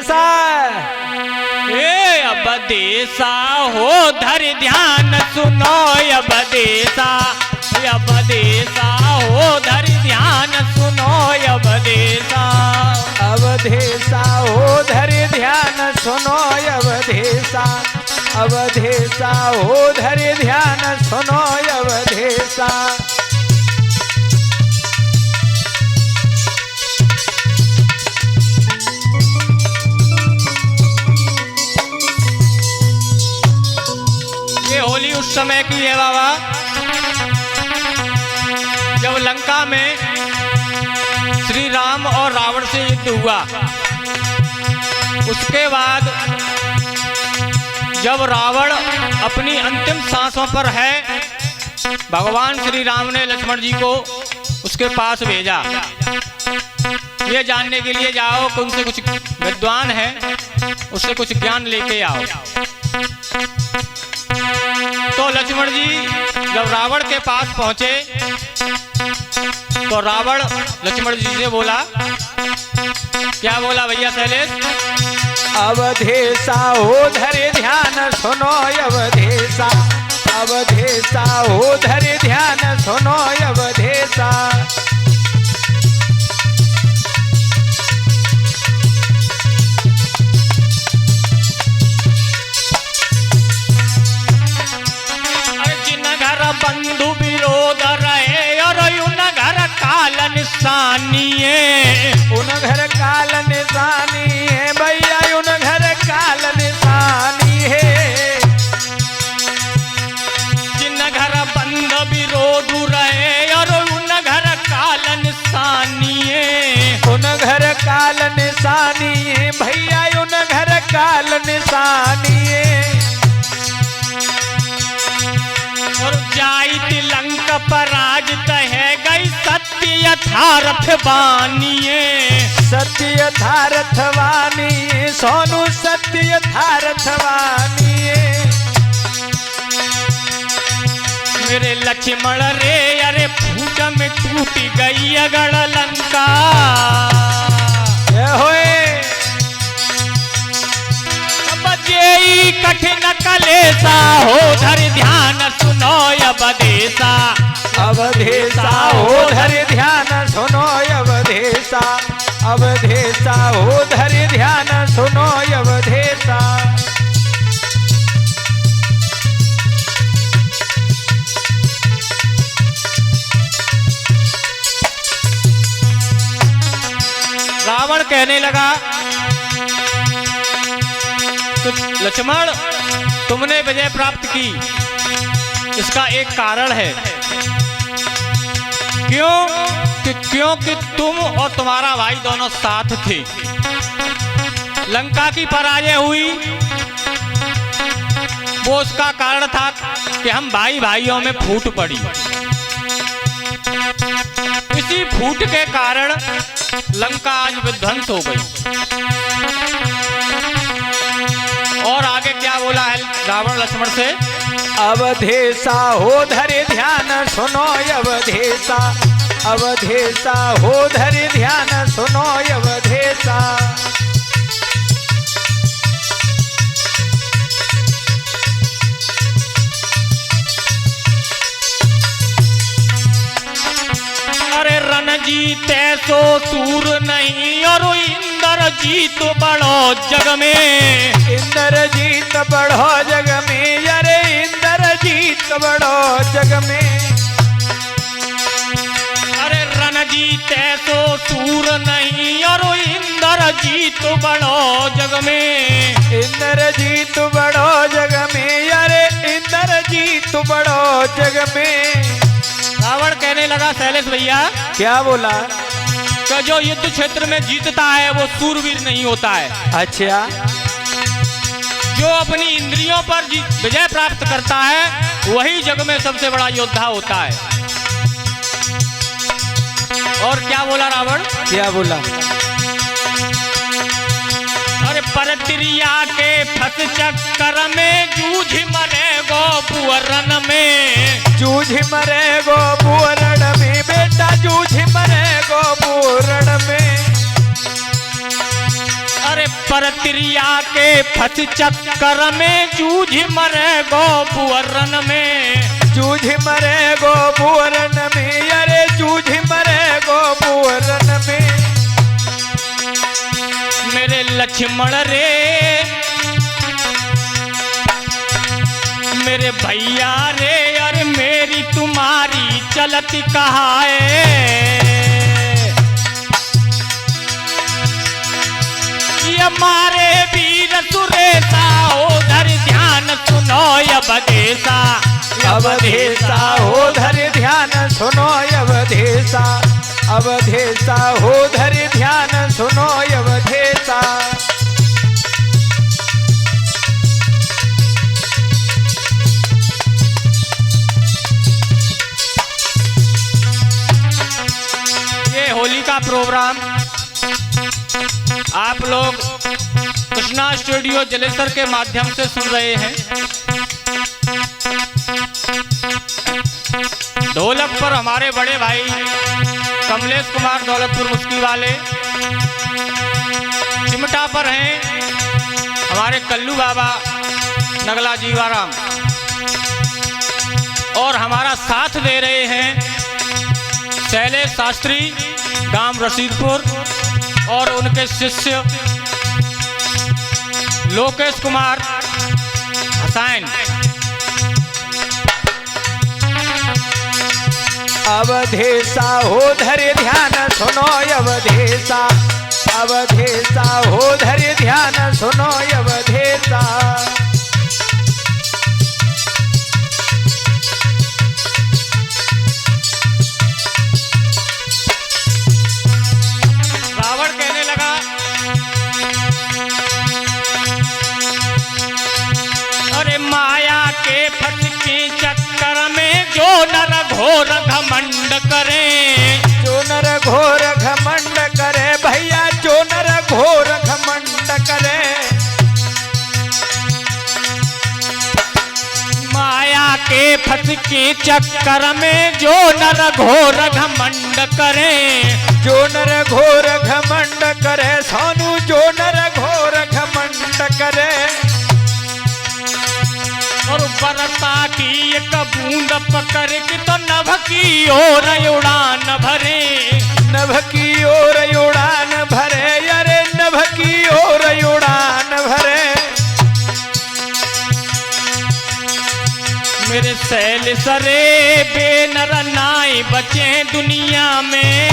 अवधेशा ए अवधेशा हो धर ध्यान सुनो अवधेशा, अवधेशा हो धर ध्यान सुनो अवधेशा, अवधेशा हो धर ध्यान सुनो अवधेशा, अवधेशा हो धर ध्यान सुनो अवधेशा। ये होली उस समय की है बाबा जब लंका में श्री राम और रावण से युद्ध हुआ। उसके बाद जब रावण अपनी अंतिम सांसों पर है, भगवान श्री राम ने लक्ष्मण जी को उसके पास भेजा, ये जानने के लिए जाओ कि उनसे कुछ विद्वान है, उससे कुछ ज्ञान लेके आओ। तो लक्ष्मण जी जब रावण के पास पहुंचे तो रावण लक्ष्मण जी से बोला, क्या बोला भैया शैलेश? अवधेशा हो धरे ध्यान सुनो अवधेशा, अवधेशा हो धरे ध्यान सुनो अवधेशा। बंधु विरोध रहे और उन घर काल निशानी है, उन घर काल निशानी है भैया, उन घर काल निशानी है। जिन घर बंध विरोध रहे और उन घर काल निशानी है, उन घर काल निशानी है भैया, उन घर काल निशानी है। और जाई तिलंक पराजित है गई सत्य यथार्थ बानिए, सत्य यथार्थ वानी सोनू सत्य यथार्थ वानी। मेरे लक्ष्मण रे अरे फूट में टूट गई अगड़ लंका, होए बजेई कठिन कलेसा हो धर ध्यान सुनो अवधेशा, अवधेशा हो धर ध्यान सुनो अवधेशा, अवधेशा हो धर ध्यान सुनो अवधेशा। रावण कहने लगा, तो लक्ष्मण तुमने विजय प्राप्त की, इसका एक कारण है। क्योंकि तुम और तुम्हारा भाई दोनों साथ थे। लंका की पराजय हुई, वो उसका कारण था कि हम भाई भाइयों में फूट पड़ी। इसी फूट के कारण लंका आज विध्वंस हो गई। और आगे क्या बोला है रावण लक्ष्मण से? अवधेशा हो धरे ध्यान सुनो अवधेशा, अवधेशा हो धरे ध्यान सुनो अवधेशा। अरे रण जीते सो सूर नहीं और इंद्र जीत बड़ो जग में, इंद्र जीत बड़ो जग में, अरे इंद्र जीत बड़ो जग में। अरे रण जीते सो सूर नहीं और इंद्र जीत बड़ो जग में, इंद्र जीत बड़ो जग में, अरे इंद्र जीत बड़ो जग में। रावण कहने लगा, शैलेश भैया क्या बोला? कि जो युद्ध क्षेत्र में जीतता है वो सूरवीर नहीं होता है। अच्छा, जो अपनी इंद्रियों पर विजय प्राप्त करता है वही जग में सबसे बड़ा योद्धा होता है। और क्या बोला रावण? क्या बोला? अरे परत्रिया के फस चक्कर में जूझ मरे गो पुअरन में, जूझ मरे गो पुअरण में बेटा, जूझ मरे गो पुअरण में। अरे परत्रिया के फंस चक्कर में जूझ मरे गो बुअरन में, जूझ मरे गो बुअरन में, अरे जूझ मरे गो बुअरन में। मेरे लक्ष्मण रे मेरे भैया रे, अरे मेरी तुम्हारी चलती कहाँ है। ये मारे वीर सुरेशा उधर ध्यान सुनो अवधेशा, अवधेशा हो धर ध्यान सुनो अवधेशा, अवधेशा हो धर ध्यान सुनो अवधेशा। ये होली का प्रोग्राम आप लोग कृष्णा स्टूडियो जलेसर के माध्यम से सुन रहे हैं। ढोलक पर हमारे बड़े भाई कमलेश कुमार दौलतपुर मुस्की वाले, चिमटा पर हैं हमारे कल्लू बाबा नगला जीवाराम, और हमारा साथ दे रहे हैं शैलेश शास्त्री गांव रशीदपुर और उनके शिष्य लोकेश कुमार हसैन। अवधेशा हो धर ध्यान सुनो अवधेशा, अवधेशा हो धर ध्यान सुनो अवधेशा। रावण कहने लगा अरे माया के फंस के चक्कर में जो नर घोर घमंड करे, जो नर घोर घमंड करे भैया, जो नर घोर घमंड करे। माया के फंस के चक्कर में जो नर घोर घमंड करे, जो नर घोर घमंड करे सोनू, जो नर घोर घमंड करे। और बरसा की एक बूंद पकड़ के तो नभ की ओर उड़ान भरे, नभ की ओर उड़ान भरे, अरे नभ की ओर उड़ान भरे। मेरे सैल सरे बेनर नाई बचे दुनिया में,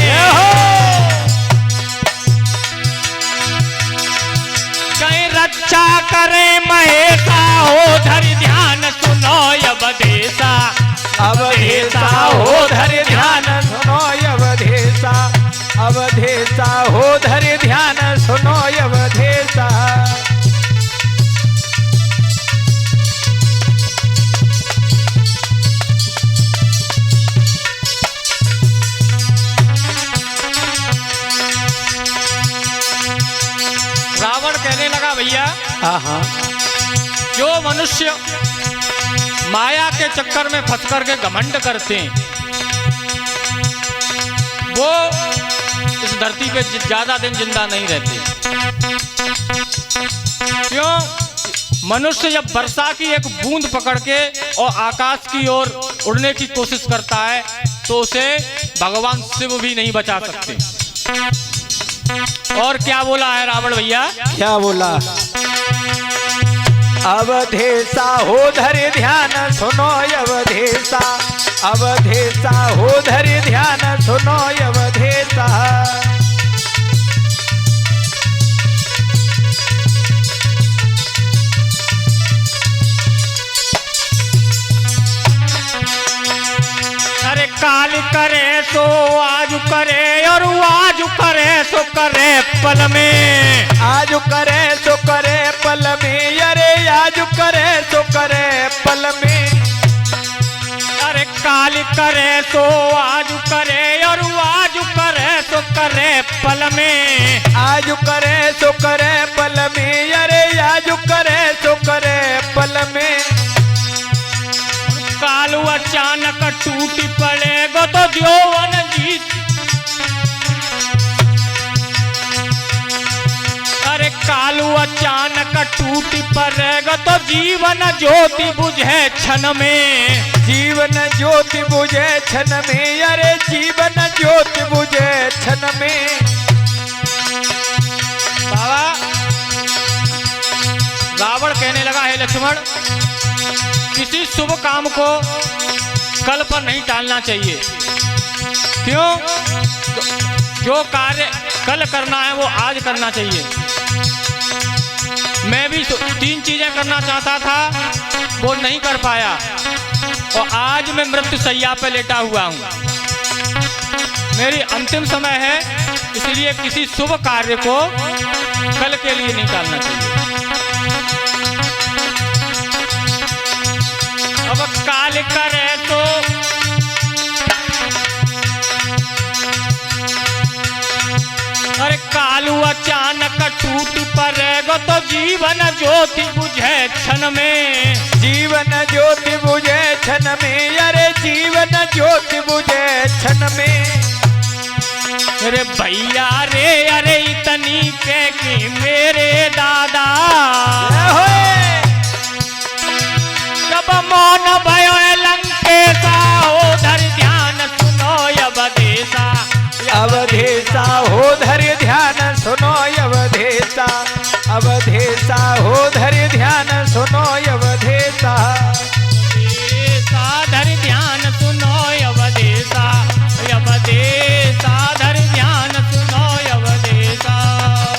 कहीं रक्षा करे महेशा हो धर ध्यान सुनो अवधेशा, अवधेशा हो धर ध्यान सुनो अवधेशा, अवधेशा हो धर ध्यान सुनो अवधेशा। रावण कहने लगा भैया जो मनुष्य माया के चक्कर में फंस कर के घमंड करते हैं वो इस धरती पे ज्यादा दिन जिंदा नहीं रहते। क्यों? मनुष्य जब वर्षा की एक बूंद पकड़ के और आकाश की ओर उड़ने की कोशिश करता है तो उसे भगवान शिव भी नहीं बचा सकते। और क्या बोला है रावण भैया? क्या बोला? अवधेशा हो धर ध्यान सुनो अवधेशा, अवधेशा हो धर ध्यान सुनो अवधेशा। अरे काल करे सो आज करे और आज करे सो करे पल में, आज करे सो करे पल में, अरे आज करे सो करे पल में। अरे काल करे सो आज करे और आज करे सो करे पल में, आज करे सो करे पल में, अरे आज करे सो करे पल में। कालू अचानक टूटी पड़ेगा तो यौवन जीत, अरे कालू अचानक टूटी पड़ेगा तो जीवन ज्योति बुझे क्षण में। जीवन ज्योति बुझे क्षण में, अरे जीवन ज्योति बुझे क्षण में। बाबा रावण कहने लगा, हे लक्ष्मण, किसी शुभ काम को कल पर नहीं टालना चाहिए। क्यों? जो कार्य कल करना है वो आज करना चाहिए। मैं भी 3 चीजें करना चाहता था, वो नहीं कर पाया और आज मैं मृत्यु शैया पे लेटा हुआ हूँ। मेरी अंतिम समय है, इसलिए किसी शुभ कार्य को कल के लिए नहीं टालना चाहिए। अब काल करे तो अरे कालू अचानक टूट पड़ेगा तो जीवन ज्योति बुझे क्षण में। जीवन ज्योति बुझे क्षण में, अरे जीवन ज्योति बुझे क्षण में। अरे भैया रे, अरे इतनी के कि मेरे दादा जब मौन भयो लंकेशा, उधर ध्यान सुनो अवधेशा। अवधेशा हो धर ध्यान सुनो अवधेशा। अवधेशा हो धर ध्यान सुनो अवधेशा। धर ध्यान सुनो अवधेशा। अवधेशा धर ध्यान सुनो अवधेशा।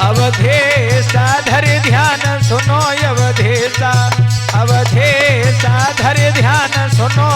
अवधेशा धर ध्यान सुनो अवधेशा। अवधेशा धर ध्यान सुनो